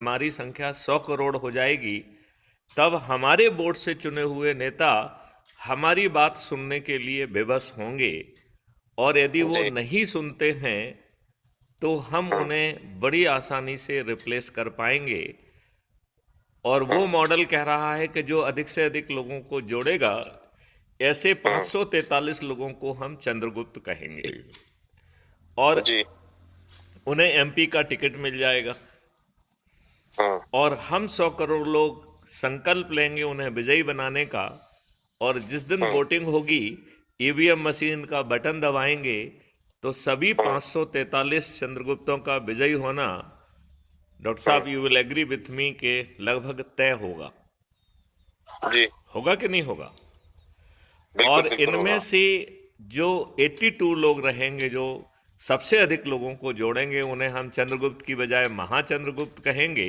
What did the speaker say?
हमारी संख्या 100 करोड़ हो जाएगी, तब हमारे वोट से चुने हुए नेता हमारी बात सुनने के लिए बेबस होंगे, और यदि वो जी। नहीं सुनते हैं तो हम हम्म। उन्हें बड़ी आसानी से रिप्लेस कर पाएंगे। और वो हम्म। मॉडल कह रहा है कि जो अधिक से अधिक लोगों को जोड़ेगा, ऐसे हम्म। 543 लोगों को हम चंद्रगुप्त कहेंगे, और जी। उन्हें एमपी का टिकट मिल जाएगा। हम्म। और हम 100 करोड़ लोग संकल्प लेंगे उन्हें विजयी बनाने का, और जिस दिन हम्म। वोटिंग होगी ईवीएम मशीन का बटन दबाएंगे तो सभी हम्म। 543 चंद्रगुप्तों का विजयी होना, डॉक्टर हम्म। साहब you will agree with me, के लगभग तय होगा। जी। होगा कि नहीं होगा? बिल्कुल और बिल्कुल इनमें होगा। से जो 82 लोग रहेंगे, जो सबसे अधिक लोगों को जोड़ेंगे, उन्हें हम चंद्रगुप्त की बजाय महाचंद्रगुप्त कहेंगे।